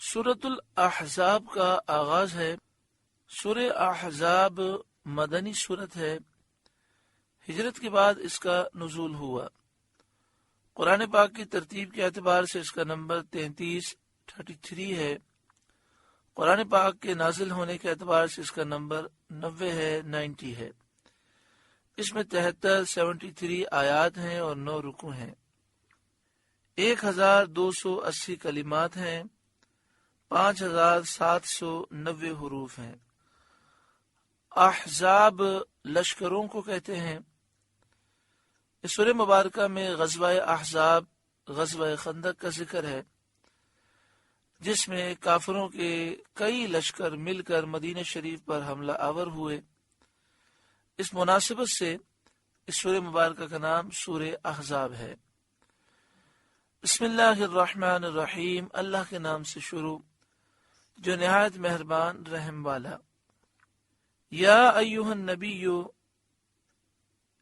سورۃ الاحزاب کا آغاز ہے۔ سورہ احزاب مدنی سورت ہے، ہجرت کے بعد اس کا نزول ہوا۔ قرآن پاک کی ترتیب کے اعتبار سے اس کا نمبر 33 ہے۔ قرآن پاک کے نازل ہونے کے اعتبار سے اس کا نمبر 90 ہے۔ اس میں 73 آیات ہیں اور 9 رکوع ہیں۔ 1280 کلمات ہیں، 5790 حروف ہیں۔ احزاب لشکروں کو کہتے ہیں۔ اس سورہ مبارکہ میں غزوہ احزاب، غزوہ خندق کا ذکر ہے، جس میں کافروں کے کئی لشکر مل کر مدینہ شریف پر حملہ آور ہوئے۔ اس مناسبت سے اس سورہ مبارکہ کا نام سورہ احزاب ہے۔ بسم اللہ الرحمن الرحیم، اللہ کے نام سے شروع جو نہایت مہربان رحم والا۔ یا ایھا النبی،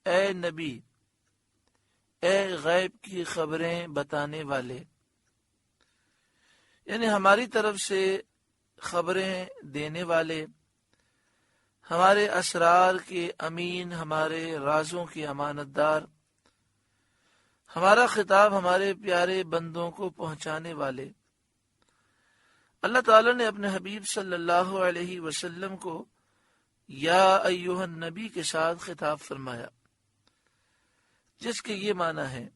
اے نبی، اے غیب کی خبریں بتانے والے، یعنی ہماری طرف سے خبریں دینے والے، ہمارے اسرار کے امین، ہمارے رازوں کے امانت دار، ہمارا خطاب ہمارے پیارے بندوں کو پہنچانے والے۔ اللہ تعالیٰ نے اپنے حبیب صلی اللہ علیہ وسلم کو یا ایھا النبی کے ساتھ خطاب فرمایا، جس کے یہ معنی ہے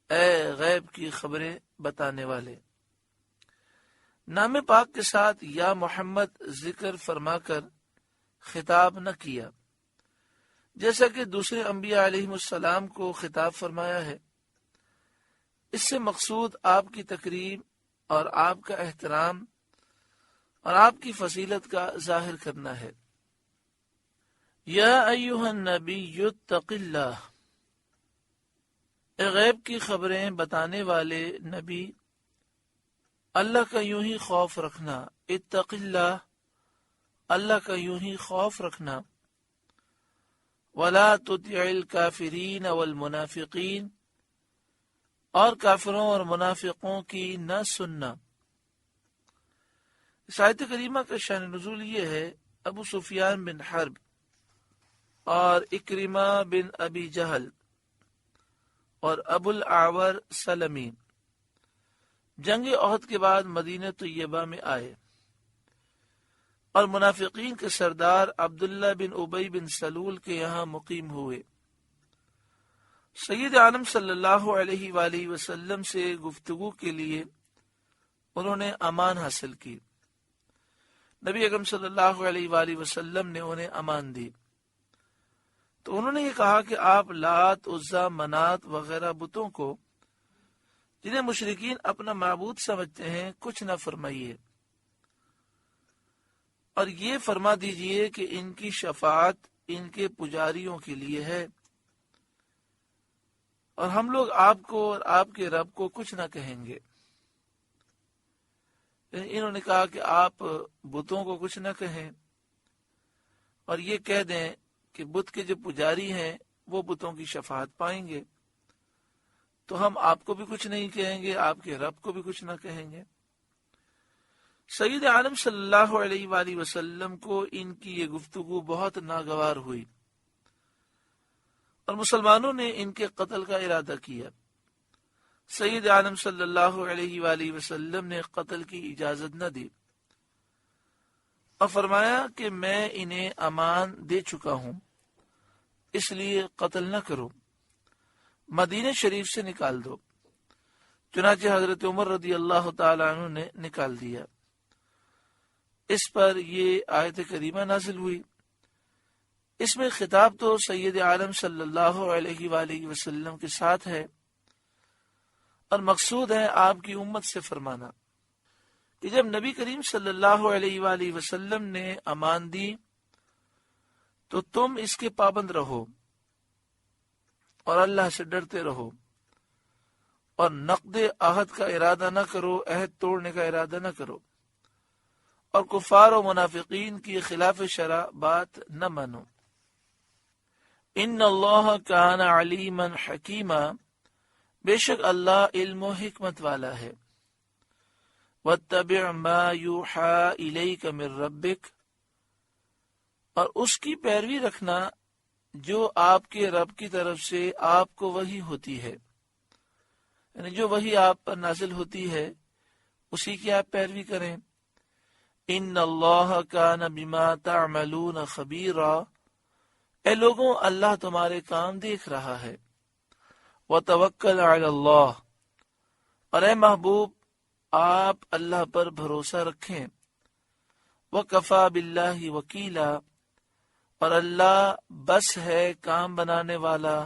اے غیب کی خبریں بتانے والے۔ نام پاک کے ساتھ یا محمد ذکر فرما کر خطاب نہ کیا، جیسا کہ دوسرے انبیاء علیہ السلام کو خطاب فرمایا ہے۔ اس سے مقصود آپ کی تکریم اور آپ کا احترام اور آپ کی فضیلت کا ظاہر کرنا ہے۔ یا ایھا النبی اتق اللہ، اے غیب کی خبریں بتانے والے نبی، اللہ کا یوں ہی خوف رکھنا۔ اتق اللہ، اللہ کا یوں ہی خوف رکھنا۔ ولا تطع الکافرین والمنافقین، اور کافروں اور منافقوں کی نہ سننا۔ اس آیت کریمہ کا شان نزول یہ ہے، ابو سفیان بن حرب اور اکرمہ بن ابی جہل اور ابو الاعور سلمی جنگ احد کے بعد مدینہ طیبہ میں آئے اور منافقین کے سردار عبداللہ بن ابی بن سلول کے یہاں مقیم ہوئے۔ سید عالم صلی اللہ علیہ وآلہ وسلم سے گفتگو کے لیے انہوں نے امان حاصل کی۔ نبی اکرم صلی اللہ علیہ وآلہ وسلم نے انہیں امان دی تو انہوں نے یہ کہا کہ آپ لات، عزا، منات وغیرہ بتوں کو جنہیں مشرکین اپنا معبود سمجھتے ہیں کچھ نہ فرمائیے، اور یہ فرما دیجئے کہ ان کی شفاعت ان کے پجاریوں کے لیے ہے، اور ہم لوگ آپ کو اور آپ کے رب کو کچھ نہ کہیں گے۔ انہوں نے کہا کہ آپ بتوں کو کچھ نہ کہیں اور یہ کہہ دیں کہ بت کے جو پجاری ہیں وہ بتوں کی شفاعت پائیں گے، تو ہم آپ کو بھی کچھ نہیں کہیں گے، آپ کے رب کو بھی کچھ نہ کہیں گے۔ سید عالم صلی اللہ علیہ وآلہ وسلم کو ان کی یہ گفتگو بہت ناگوار ہوئی اور مسلمانوں نے ان کے قتل کا ارادہ کیا۔ سید عالم صلی اللہ علیہ وآلہ وسلم نے قتل کی اجازت نہ دی اور فرمایا کہ میں انہیں امان دے چکا ہوں، اس لیے قتل نہ کرو، مدینہ شریف سے نکال دو۔ چنانچہ حضرت عمر رضی اللہ تعالی عنہ نے نکال دیا۔ اس پر یہ آیت کریمہ نازل ہوئی۔ اس میں خطاب تو سید عالم صلی اللہ علیہ وآلہ وسلم کے ساتھ ہے اور مقصود ہے آپ کی امت سے فرمانا کہ جب نبی کریم صلی اللہ علیہ وآلہ وسلم نے امان دی تو تم اس کے پابند رہو اور اللہ سے ڈرتے رہو اور نقد عہد کا ارادہ نہ کرو، عہد توڑنے کا ارادہ نہ کرو، اور کفار و منافقین کی خلاف شرع بات نہ مانو۔ ان اللہ کان علیما حکیما، بے شک اللہ علم و حکمت والا ہے۔ وَاتَّبِعْ مَا يُوحَى إِلَيْكَ مِن رَبِّكَ، اور اس کی پیروی رکھنا جو آپ کے رب کی طرف سے آپ کو وحی ہوتی ہے، یعنی جو وحی آپ پر نازل ہوتی ہے اسی کی آپ پیروی کریں۔ ان اللہ کان بما تعملون خبیرا، اے لوگوں اللہ تمہارے کام دیکھ رہا ہے۔ وتوکل علی اللہ، اور اے محبوب آپ اللہ پر بھروسہ رکھیں۔ وکفی باللہ وکیلا، اور اللہ بس ہے کام بنانے والا،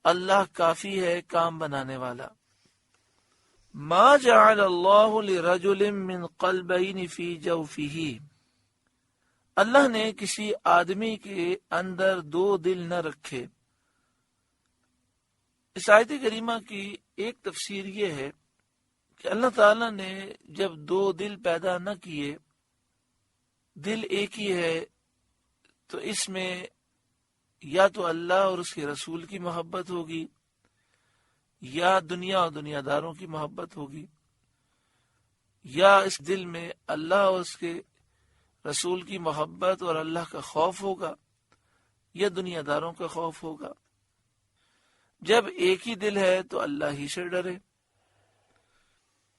اللہ کافی ہے کام بنانے والا۔ ما جعل اللہ لرجل من قلبین فی جوفہ، اللہ نے کسی آدمی کے اندر دو دل نہ رکھے۔ اس آیت کریمہ کی ایک تفسیر یہ ہے کہ اللہ تعالیٰ نے جب دو دل پیدا نہ کیے، دل ایک ہی ہے، تو اس میں یا تو اللہ اور اس کے رسول کی محبت ہوگی، یا دنیا اور دنیا داروں کی محبت ہوگی، یا اس دل میں اللہ اور اس کے رسول کی محبت اور اللہ کا خوف ہوگا، یا دنیا داروں کا خوف ہوگا۔ جب ایک ہی دل ہے تو اللہ ہی سے ڈرے۔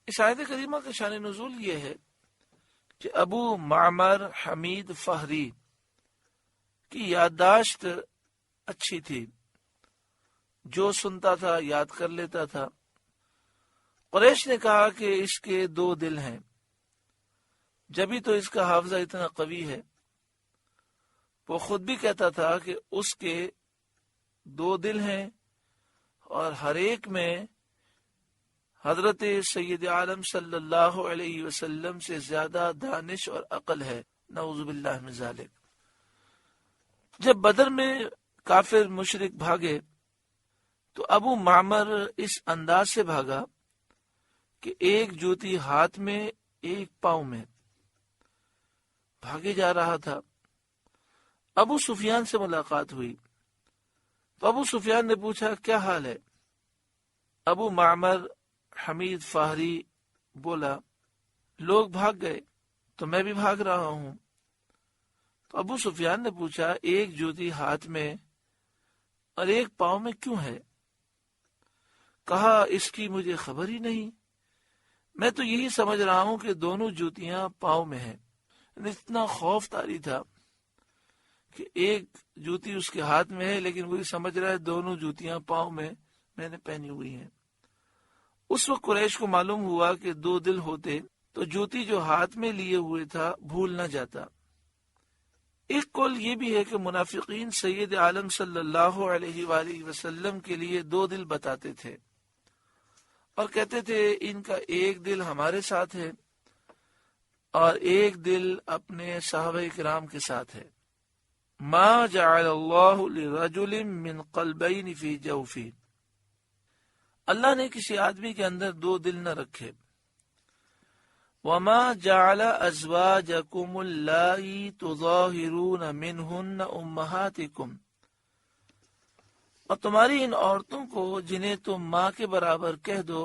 اس آیت کریمہ کا شان نزول یہ ہے کہ ابو معمر حمید فہری کی یادداشت اچھی تھی، جو سنتا تھا یاد کر لیتا تھا۔ قریش نے کہا کہ اس کے دو دل ہیں، جبھی تو اس کا حافظہ اتنا قوی ہے۔ وہ خود بھی کہتا تھا کہ اس کے دو دل ہیں اور ہر ایک میں حضرت سید عالم صلی اللہ علیہ وسلم سے زیادہ دانش اور عقل ہے، نعوذ باللہ من ذالک۔ جب بدر میں کافر مشرک بھاگے تو ابو معمر اس انداز سے بھاگا کہ ایک جوتی ہاتھ میں ایک پاؤں میں بھاگے جا رہا تھا۔ ابو سفیان سے ملاقات ہوئی تو ابو سفیان نے پوچھا کیا حال ہے؟ ابو معمر حمید فہری بولا لوگ بھاگ گئے تو میں بھی بھاگ رہا ہوں۔ تو ابو سفیان نے پوچھا ایک جوتی ہاتھ میں اور ایک پاؤں میں کیوں ہے؟ کہا اس کی مجھے خبر ہی نہیں، میں تو یہی سمجھ رہا ہوں کہ دونوں جوتیاں پاؤں میں ہیں۔ اتنا خوف طاری تھا کہ ایک جوتی اس کے ہاتھ میں ہے لیکن وہی سمجھ رہا ہے دونوں جوتیاں پاؤں میں نے پہنی ہوئی ہیں۔ اس وقت قریش کو معلوم ہوا کہ دو دل ہوتے تو جوتی جو ہاتھ میں لیے ہوئے تھا بھول نہ جاتا۔ ایک قول یہ بھی ہے کہ منافقین سید عالم صلی اللہ علیہ وآلہ وسلم کے لیے دو دل بتاتے تھے اور کہتے تھے ان کا ایک دل ہمارے ساتھ ہے اور ایک دل اپنے صحابہ کرام کے ساتھ ہے۔ ما جعل اللہ لرجل من قلبین فی جوفہ، اللہ نے کسی آدمی کے اندر دو دل نہ رکھے۔ وما جعل ازواجکم اللائی تظاہرون منہن امہاتکم، اور تمہاری ان عورتوں کو جنہیں تم ماں کے برابر کہہ دو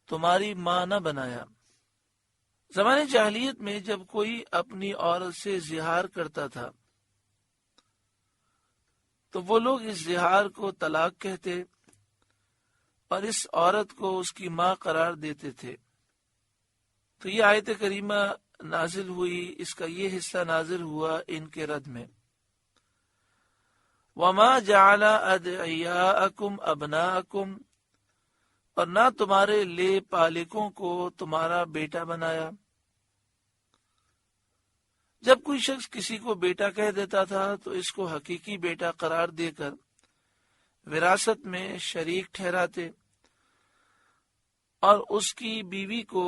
تمہاری ماں نہ بنایا۔ زمانے جاہلیت میں جب کوئی اپنی عورت سے زہار کرتا تھا تو وہ لوگ اس زہار کو طلاق کہتے اور اس عورت کو اس کی ماں قرار دیتے تھے۔ تو یہ آیت کریمہ نازل ہوئی، اس کا یہ حصہ نازل ہوا ان کے رد میں۔ وما جعل ادعیاءکم ابناءکم، اور نہ تمہارے لے پالکوں کو تمہارا بیٹا بنایا۔ جب کوئی شخص کسی کو بیٹا کہہ دیتا تھا تو اس کو حقیقی بیٹا قرار دے کر وراثت میں شریک ٹھہراتے اور اس کی بیوی کو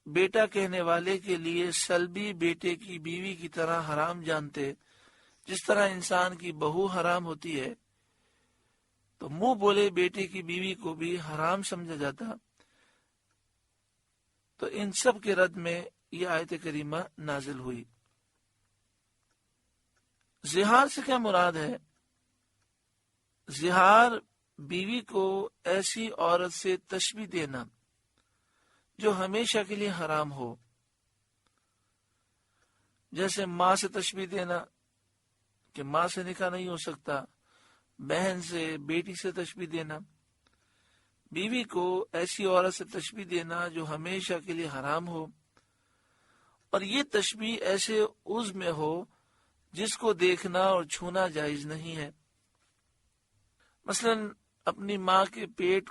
بیٹا کہنے والے کے لیے سلبی بیٹے کی بیوی کی طرح حرام جانتے، جس طرح انسان کی بہو حرام ہوتی ہے تو منہ بولے بیٹے کی بیوی کو بھی حرام سمجھا جاتا۔ تو ان سب کے رد میں یہ آیت کریمہ نازل ہوئی۔ زہار سے کیا مراد ہے؟ زہار بیوی کو ایسی عورت سے تشبیہ دینا جو ہمیشہ کے لیے حرام ہو، جیسے ماں سے تشبیہ دینا کہ ماں سے نکاح نہیں ہو سکتا، بہن سے، بیٹی سے تشبیہ دینا، بیوی کو ایسی عورت سے تشبیہ دینا جو ہمیشہ کے لیے حرام ہو، اور یہ تشبیہ ایسے عضو میں ہو جس کو دیکھنا اور چھونا جائز نہیں ہے۔ مثلا اپنی ماں کے پیٹ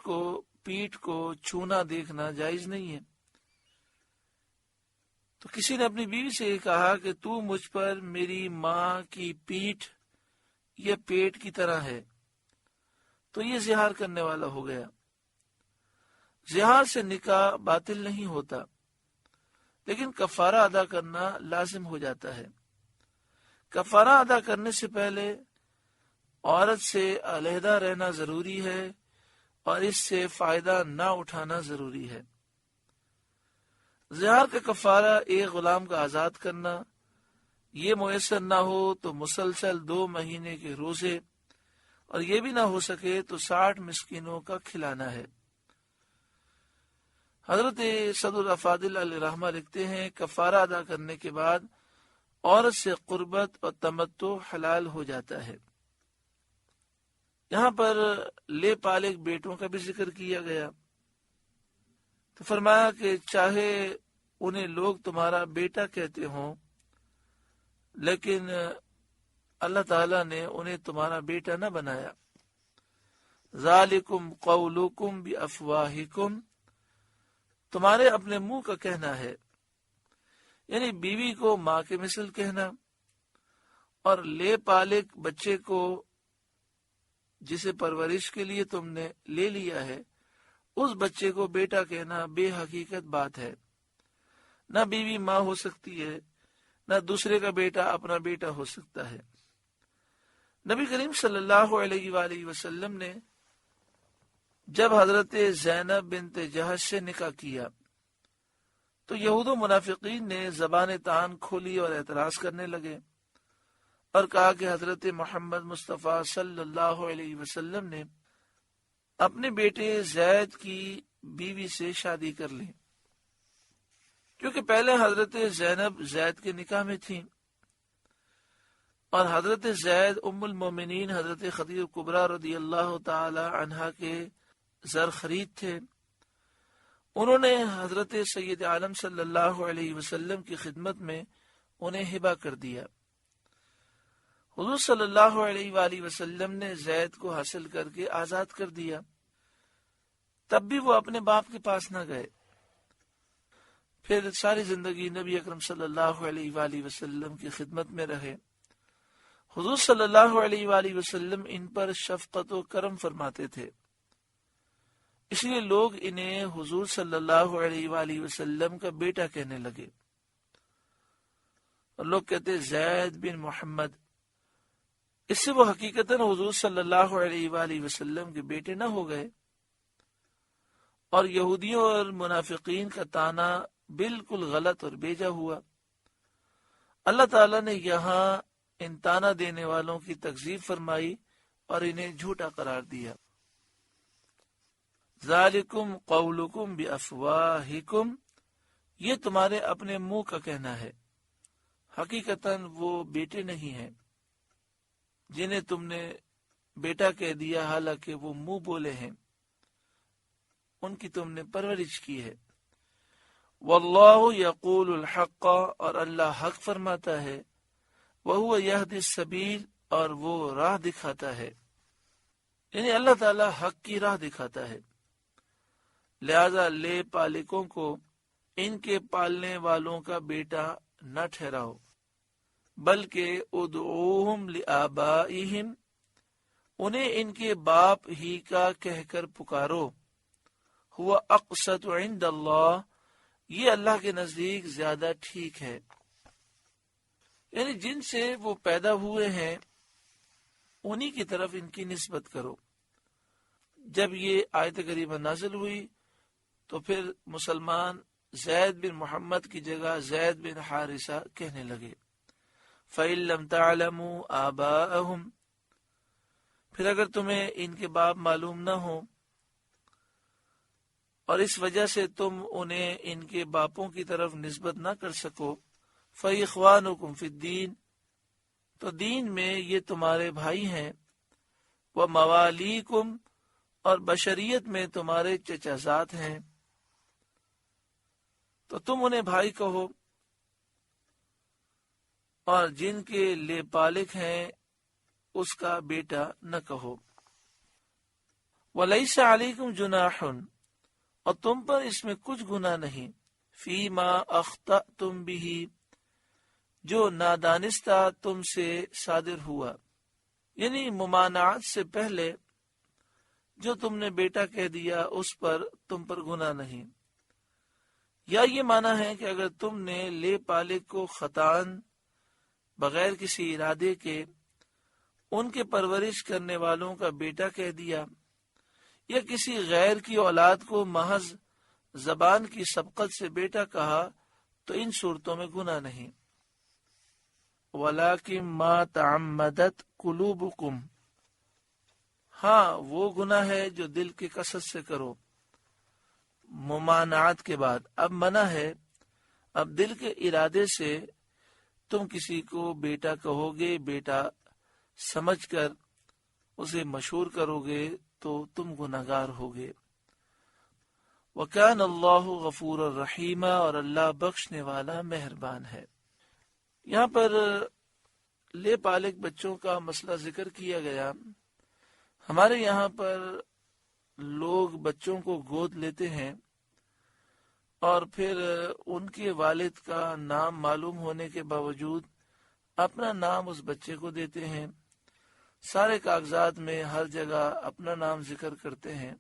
کو چھونا دیکھنا جائز نہیں ہے۔ تو کسی نے اپنی بیوی سے یہ کہا کہ تو مجھ پر میری ماں کی پیٹھ یا پیٹ کی طرح ہے، تو یہ زہار کرنے والا ہو گیا۔ زہار سے نکاح باطل نہیں ہوتا، لیکن کفارہ ادا کرنا لازم ہو جاتا ہے۔ کفارہ ادا کرنے سے پہلے عورت سے علیحدہ رہنا ضروری ہے اور اس سے فائدہ نہ اٹھانا ضروری ہے۔ زہار کا کفارہ ایک غلام کا آزاد کرنا، یہ میسر نہ ہو تو مسلسل 2 مہینے کے روزے، اور یہ بھی نہ ہو سکے تو 60 مسکینوں کا کھلانا ہے۔ حضرت صدر الافاضل علیہ رحمہ لکھتے ہیں، کفارہ ادا کرنے کے بعد عورت سے قربت اور تمتع حلال ہو جاتا ہے۔ یہاں پر لے پالک بیٹوں کا بھی ذکر کیا گیا، تو فرمایا کہ چاہے انہیں لوگ تمہارا بیٹا کہتے ہوں، لیکن اللہ تعالیٰ نے انہیں تمہارا بیٹا نہ بنایا۔ ذالکم قولکم بافواہکم، تمہارے اپنے منہ کا کہنا ہے، یعنی بیوی کو ماں کے مثل کہنا، اور لے پالک بچے کو جسے پرورش کے لیے تم نے لے لیا ہے اس بچے کو بیٹا کہنا بے حقیقت بات ہے۔ نہ بیوی ماں ہو سکتی ہے، نہ دوسرے کا بیٹا اپنا بیٹا ہو سکتا ہے۔ نبی کریم صلی اللہ علیہ وآلہ وسلم نے جب حضرت زینب بنت جہش سے نکاح کیا تو یہود و منافقین نے زبان تان کھولی اور اعتراض کرنے لگے اور کہا کہ حضرت محمد مصطفیٰ صلی اللہ علیہ وسلم نے اپنے بیٹے زید کی بیوی سے شادی کر لی، کیونکہ پہلے حضرت زینب زید کے نکاح میں تھیں، اور حضرت زید ام المومنین حضرت خدیجہ کبریٰ رضی اللہ تعالی عنہا کے زر خرید تھے۔ انہوں نے حضرت سید عالم صلی اللہ علیہ وسلم کی خدمت میں انہیں ہبہ کر دیا۔ حضور صلی اللہ علیہ وآلہ وسلم نے زید کو حاصل کر کے آزاد کر دیا، تب بھی وہ اپنے باپ کے پاس نہ گئے۔ پھر ساری زندگی نبی اکرم صلی اللہ علیہ وآلہ وسلم کی خدمت میں رہے۔ حضور صلی اللہ علیہ وآلہ وسلم ان پر شفقت و کرم فرماتے تھے، اس لیے لوگ انہیں حضور صلی اللہ علیہ وآلہ وسلم کا بیٹا کہنے لگے، اور لوگ کہتے زید بن محمد، اس سے وہ حقیقتاً حضور صلی اللہ علیہ وآلہ وسلم کے بیٹے نہ ہو گئے۔ اور یہودیوں اور منافقین کا طعنہ بالکل غلط اور بیجا ہوا۔ اللہ تعالیٰ نے یہاں ان طعنہ دینے والوں کی تکذیب فرمائی اور انہیں جھوٹا قرار دیا۔ ذالکم قولکم بافواہکم، یہ تمہارے اپنے منہ کا کہنا ہے، حقیقتاً وہ بیٹے نہیں ہیں جنہیں تم نے بیٹا کہہ دیا، حالانکہ وہ منہ بولے ہیں، ان کی تم نے پرورش کی ہے۔ واللہ یقول الحق، اور اللہ حق فرماتا ہے، وہو یہدی السبیل، اور وہ راہ دکھاتا ہے، یعنی اللہ تعالی حق کی راہ دکھاتا ہے۔ لہذا لے پالکوں کو ان کے پالنے والوں کا بیٹا نہ ٹھہراؤ، بلکہ ادعوہم لآبائہم، انہیں ان کے باپ ہی کا کہہ کر پکارو، ہوا اقسط عند اللہ، یہ اللہ کے نزدیک زیادہ ٹھیک ہے، یعنی جن سے وہ پیدا ہوئے ہیں انہی کی طرف ان کی نسبت کرو۔ جب یہ آیت کریمہ نازل ہوئی تو پھر مسلمان زید بن محمد کی جگہ زید بن حارثہ کہنے لگے۔ فَإِن لَّمْ تَعْلَمُوا آبَاءَهُمْ، پھر اگر تمہیں ان کے باپ معلوم نہ ہوں، اور اس وجہ سے تم انہیں ان کے باپوں کی طرف نسبت نہ کر سکو، فَإِخْوَانُكُمْ فِي الدِّينِ، تو دین میں یہ تمہارے بھائی ہیں، وَمَوَالِيكُمْ، اور بشریت میں تمہارے چچا زاد ہیں، تو تم انہیں بھائی کہو، اور جن کے لے پالک ہیں اس کا بیٹا نہ کہو۔ وَلَيْسَ عَلَيْكُمْ جُنَاحٌ، اور تم پر اس میں کچھ گناہ نہیں، فِيمَا أَخْطَأْتُمْ بِهِ، جو نادانستہ تم سے صادر ہوا، یعنی ممانعت سے پہلے جو تم نے بیٹا کہہ دیا اس پر تم پر گناہ نہیں۔ یا یہ معنی ہے کہ اگر تم نے لے پالک کو خطاً بغیر کسی ارادے کے ان کے پرورش کرنے والوں کا بیٹا کہہ دیا، یا کسی غیر کی اولاد کو محض زبان کی سبقت سے بیٹا کہا، تو ان صورتوں میں گناہ نہیں۔ وَلَٰكِن مَا تَعَمَّدَتْ قُلُوبُكُمْ، ہاں وہ گناہ ہے جو دل کے قصد سے کرو، ممانعت کے بعد۔ اب منع ہے، اب دل کے ارادے سے تم کسی کو بیٹا کہو گے، بیٹا سمجھ کر اسے مشہور کرو گے تو تم گناہگار ہوگے۔ وَكَانَ اللَّهُ غَفُورًا رَحِيمًا، اور اللہ بخشنے والا مہربان ہے۔ یہاں پر لے پالک بچوں کا مسئلہ ذکر کیا گیا۔ ہمارے یہاں پر لوگ بچوں کو گود لیتے ہیں اور پھر ان کے والد کا نام معلوم ہونے کے باوجود اپنا نام اس بچے کو دیتے ہیں، سارے کاغذات میں ہر جگہ اپنا نام ذکر کرتے ہیں۔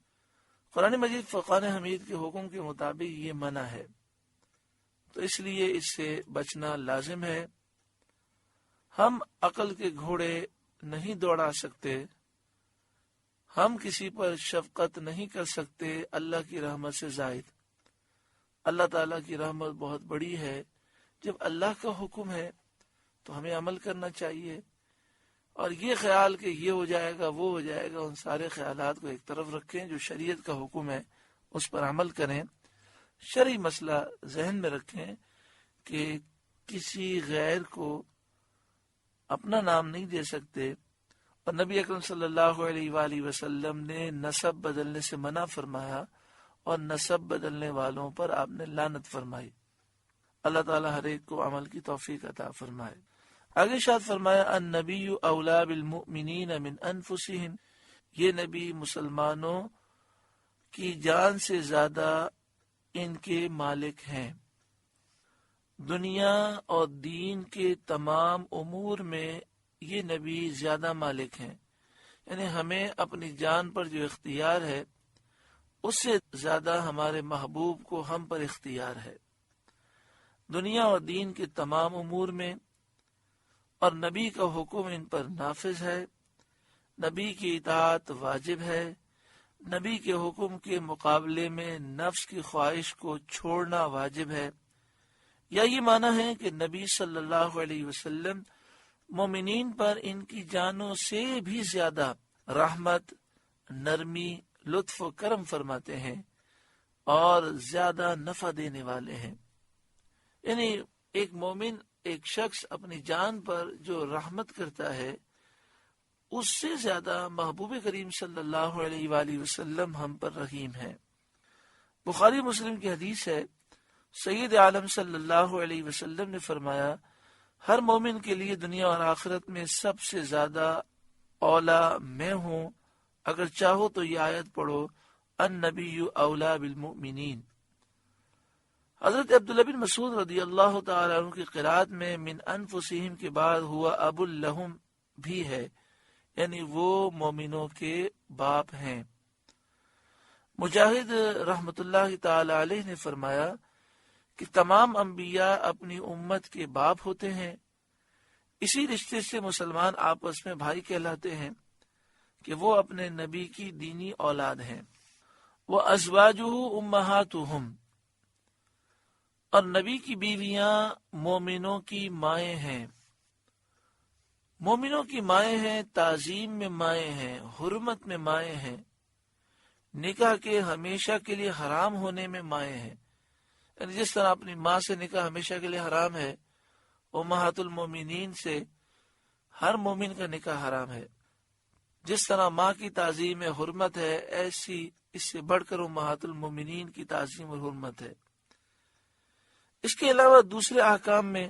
قرآن مجید فرقان حمید کے حکم کے مطابق یہ منع ہے، تو اس لیے اس سے بچنا لازم ہے۔ ہم عقل کے گھوڑے نہیں دوڑا سکتے، ہم کسی پر شفقت نہیں کر سکتے اللہ کی رحمت سے زائد۔ اللہ تعالیٰ کی رحمت بہت بڑی ہے، جب اللہ کا حکم ہے تو ہمیں عمل کرنا چاہیے، اور یہ خیال کہ یہ ہو جائے گا وہ ہو جائے گا، ان سارے خیالات کو ایک طرف رکھیں، جو شریعت کا حکم ہے اس پر عمل کریں۔ شرعی مسئلہ ذہن میں رکھیں کہ کسی غیر کو اپنا نام نہیں دے سکتے، اور نبی اکرم صلی اللہ علیہ وآلہ وسلم نے نسب بدلنے سے منع فرمایا، اور نسب بدلنے والوں پر آپ نے لعنت فرمائی۔ اللہ تعالیٰ ہر ایک کو عمل کی توفیق عطا فرمائے۔ آگے شاد فرمایا، النبی اولا بالمؤمنین من انفسہم، یہ نبی مسلمانوں کی جان سے زیادہ ان کے مالک ہیں۔ دنیا اور دین کے تمام امور میں یہ نبی زیادہ مالک ہیں، یعنی ہمیں اپنی جان پر جو اختیار ہے اس سے زیادہ ہمارے محبوب کو ہم پر اختیار ہے، دنیا اور دین کے تمام امور میں، اور نبی کا حکم ان پر نافذ ہے، نبی کی اطاعت واجب ہے، نبی کے حکم کے مقابلے میں نفس کی خواہش کو چھوڑنا واجب ہے۔ یا یہ معنی ہے کہ نبی صلی اللہ علیہ وسلم مومنین پر ان کی جانوں سے بھی زیادہ رحمت، نرمی، لطف و کرم فرماتے ہیں، اور زیادہ نفع دینے والے ہیں۔ یعنی ایک مومن، ایک شخص اپنی جان پر جو رحمت کرتا ہے، اس سے زیادہ محبوب کریم صلی اللہ علیہ وآلہ وسلم ہم پر رحیم ہے۔ بخاری مسلم کی حدیث ہے، سید عالم صلی اللہ علیہ وسلم نے فرمایا، ہر مومن کے لیے دنیا اور آخرت میں سب سے زیادہ اولا میں ہوں، اگر چاہو تو یہ آیت پڑھو، النبی اولا بالمؤمنین۔ حضرت عبداللہ بن مسعود رضی اللہ تعالیٰ عنہ کی قرات میں من انفسہم کے بعد ہوا ابو لہم بھی ہے، یعنی وہ مومنوں کے باپ ہیں۔ مجاہد رحمت اللہ تعالی علیہ نے فرمایا کہ تمام انبیاء اپنی امت کے باپ ہوتے ہیں، اسی رشتے سے مسلمان آپس میں بھائی کہلاتے ہیں کہ وہ اپنے نبی کی دینی اولاد ہیں۔ وَأَزْوَاجُهُ أُمَّهَاتُهُمْ، اور نبی کی بیویاں مومنوں کی مائیں ہیں، مومنوں کی مائیں ہیں، تعظیم میں مائیں ہیں، حرمت میں مائیں ہیں۔ نکاح کے ہمیشہ کے لیے حرام ہونے میں مائع ہیں، یعنی جس طرح اپنی ماں سے نکاح ہمیشہ کے لیے حرام ہے، امہات المومنین سے ہر مومن کا نکاح حرام ہے۔ جس طرح ماں کی تعظیم حرمت ہے، ایسی اس سے بڑھ کر امہات المومنین کی تعظیم اور حرمت ہے۔ اس کے علاوہ دوسرے احکام میں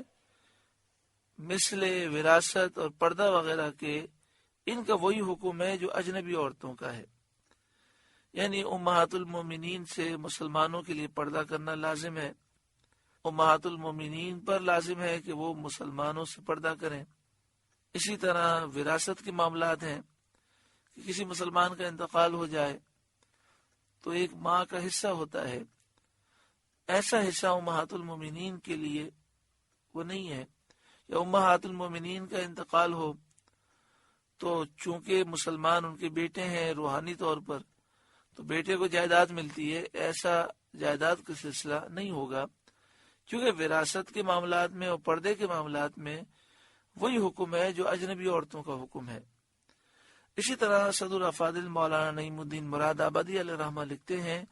مثل وراثت اور پردہ وغیرہ کے ان کا وہی حکم ہے جو اجنبی عورتوں کا ہے، یعنی امہات المومنین سے مسلمانوں کے لیے پردہ کرنا لازم ہے، امہات المومنین پر لازم ہے کہ وہ مسلمانوں سے پردہ کریں۔ اسی طرح وراثت کے معاملات ہیں کہ کسی مسلمان کا انتقال ہو جائے تو ایک ماں کا حصہ ہوتا ہے، ایسا حصہ امہات المومنین کے لیے وہ نہیں ہے، یا امہات المومنین کا انتقال ہو تو چونکہ مسلمان ان کے بیٹے ہیں روحانی طور پر، تو بیٹے کو جائیداد ملتی ہے، ایسا جائیداد کا سلسلہ نہیں ہوگا، کیونکہ وراثت کے معاملات میں اور پردے کے معاملات میں وہی حکم ہے جو اجنبی عورتوں کا حکم ہے۔ اسی طرح صدر افاضل مولانا نعیم الدین مراد آبادی علیہ رحمہ لکھتے ہیں،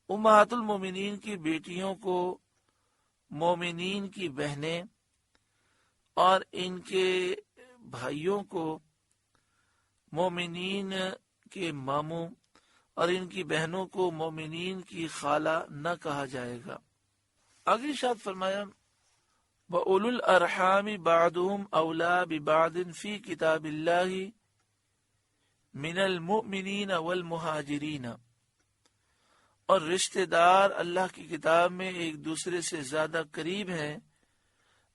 امہات المومنین کی بیٹیوں کو مومنین کی بہنیں اور ان کے بھائیوں کو مومنین کے ماموں اور ان کی بہنوں کو مومنین کی خالہ نہ کہا جائے گا۔ آگے ارشاد فرمایا، وَأُولُو الْأَرْحَامِ بَعْضُهُمْ أَوْلَىٰ بِبَعْضٍ فِي كِتَابِ اللَّهِ مِنَ الْمُؤْمِنِينَ وَالْمُهَاجِرِينَ، اور رشتہ دار اللہ کی کتاب میں ایک دوسرے سے زیادہ قریب ہیں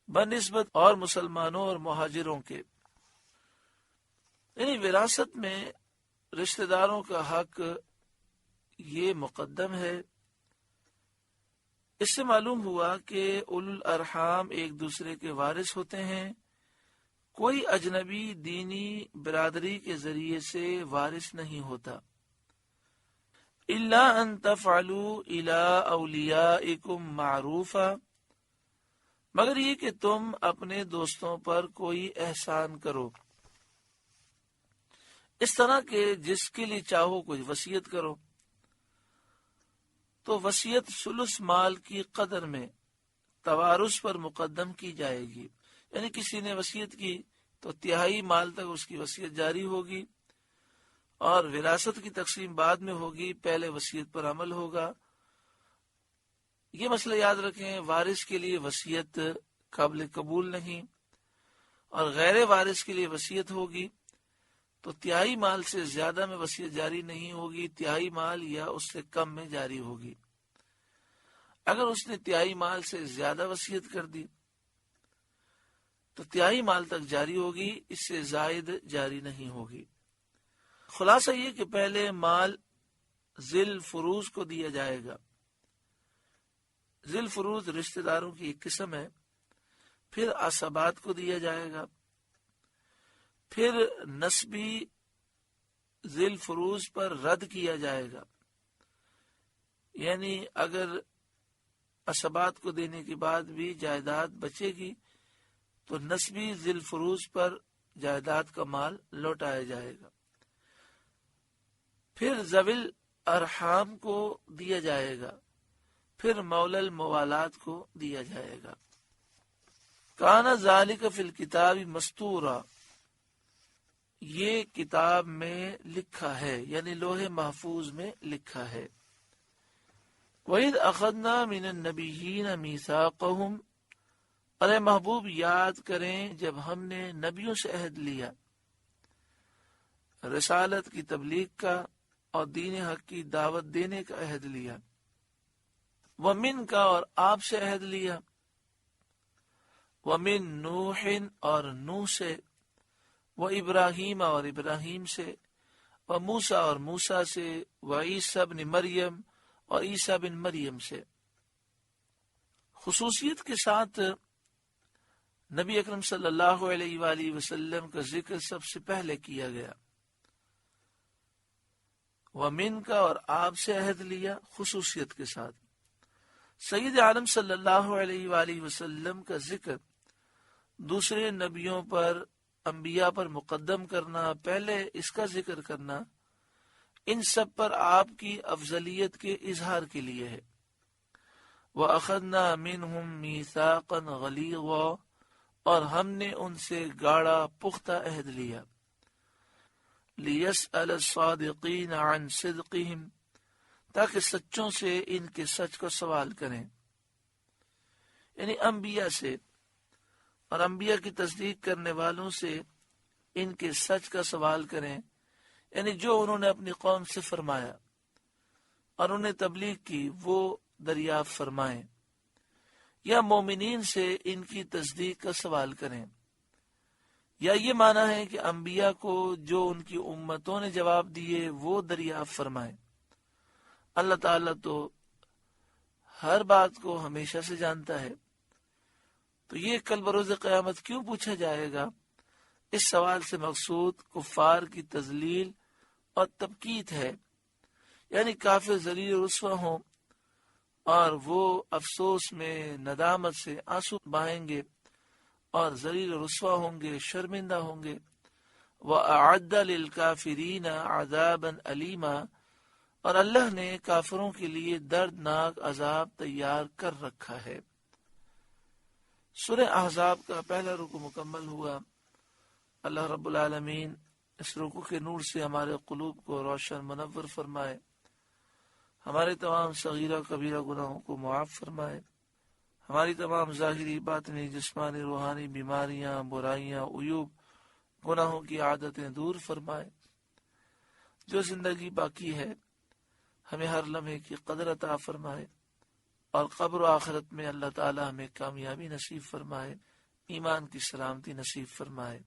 بنسبت اور مسلمانوں اور مہاجروں کے، یعنی وراثت میں رشتہ داروں کا حق یہ مقدم ہے۔ اس سے معلوم ہوا کہ اولو الارحام ایک دوسرے کے وارث ہوتے ہیں، کوئی اجنبی دینی برادری کے ذریعے سے وارث نہیں ہوتا، الا ان تفعلوا الى اولیائکم معروفا، مگر یہ کہ تم اپنے دوستوں پر کوئی احسان کرو، اس طرح کہ جس کے لیے چاہو کوئی وصیت کرو، تو وصیت ثلث مال کی قدر میں توارث پر مقدم کی جائے گی، یعنی کسی نے وصیت کی تو تہائی مال تک اس کی وصیت جاری ہوگی، اور وراثت کی تقسیم بعد میں ہوگی، پہلے وصیت پر عمل ہوگا۔ یہ مسئلہ یاد رکھیں، وارث کے لیے وصیت قابل قبول نہیں، اور غیر وارث کے لیے وصیت ہوگی تو تہائی مال سے زیادہ میں وصیت جاری نہیں ہوگی، تہائی مال یا اس سے کم میں جاری ہوگی۔ اگر اس نے تہائی مال سے زیادہ وصیت کر دی تو تہائی مال تک جاری ہوگی، اس سے زائد جاری نہیں ہوگی۔ خلاصہ یہ کہ پہلے مال ذی الفروض کو دیا جائے گا، ذی الفروض رشتہ داروں کی ایک قسم ہے، پھر عصبات کو دیا جائے گا، پھر نسبی ذی الفروض پر رد کیا جائے گا، یعنی اگر عصبات کو دینے کے بعد بھی جائیداد بچے گی تو نسبی ذی الفروض پر جائیداد کا مال لوٹایا جائے گا، پھر ذوی الارحام کو دیا جائے گا، پھر مولا الموالات کو دیا جائے گا۔ کان ذالک فی الکتاب مستورا، یہ کتاب میں لکھا ہے، یعنی لوح محفوظ میں لکھا ہے۔ وَإِذْ أَخَذْنَا مِنَ النَّبِيِّينَ مِيثَاقَهُمْ، ارے محبوب یاد کریں جب ہم نے نبیوں سے عہد لیا، رسالت کی تبلیغ کا اور دین حق کی دعوت دینے کا عہد لیا، وَمِن کا اور آپ سے عہد لیا، وَمِن نوح اور نوح سے، وَإِبْرَاهِيمَ اور ابراہیم سے، وَموسیٰ اور موسیٰ سے، وَعِیسیٰ بن مریم اور عیسیٰ بن مریم سے۔ خصوصیت کے ساتھ نبی اکرم صلی اللہ علیہ وآلہ وسلم کا ذکر سب سے پہلے کیا گیا۔ وَمِن کا اور آپ سے عہد لیا خصوصیت کے ساتھ۔ سید عالم صلی اللہ علیہ وآلہ وسلم کا ذکر دوسرے نبیوں پر، انبیاء پر مقدم کرنا، پہلے اس کا ذکر کرنا، ان سب پر آپ کی افضلیت کے اظہار کے لیے ہے۔ وَأَخَذْنَا مِنْهُمْ مِيثَاقًا غَلِيظًا، اور ہم نے ان سے گاڑا پختہ عہد لیا۔ لِيَسْأَلَ الصَّادِقِينَ عَنْ صِدْقِهِمْ، تاکہ سچوں سے ان کے سچ کو سوال کریں، یعنی انبیاء سے اور انبیاء کی تصدیق کرنے والوں سے ان کے سچ کا سوال کریں، یعنی جو انہوں نے اپنی قوم سے فرمایا اور انہیں تبلیغ کی وہ دریافت فرمائیں، یا مومنین سے ان کی تصدیق کا سوال کریں، یا یہ معنی ہے کہ انبیاء کو جو ان کی امتوں نے جواب دیے وہ دریافت فرمائیں۔ اللہ تعالیٰ تو ہر بات کو ہمیشہ سے جانتا ہے، تو یہ کل بروز قیامت کیوں پوچھا جائے گا؟ اس سوال سے مقصود کفار کی تذلیل اور تبکیت ہے، یعنی کافر ذلیل و رسوا ہوں اور وہ افسوس میں ندامت سے آنسو بہائیں گے اور ذلیل و رسوا ہوں گے، شرمندہ ہوں گے۔ وَأَعَدَّ لِلْكَافِرِينَ عَذَابًا أَلِيمًا، اور اللہ نے کافروں کے لیے دردناک عذاب تیار کر رکھا ہے۔ سورہ احزاب کا پہلا رکوع مکمل ہوا۔ اللہ رب العالمین اس رکوع کے نور سے ہمارے قلوب کو روشن منور فرمائے، ہمارے تمام صغیرہ کبیرہ گناہوں کو معاف فرمائے، ہماری تمام ظاہری باطنی جسمانی روحانی بیماریاں برائیاں عیوب گناہوں کی عادتیں دور فرمائے۔ جو زندگی باقی ہے ہمیں ہر لمحے کی قدر عطا فرمائے، اور قبر و آخرت میں اللہ تعالی ہمیں کامیابی نصیب فرمائے، ایمان کی سلامتی نصیب فرمائے۔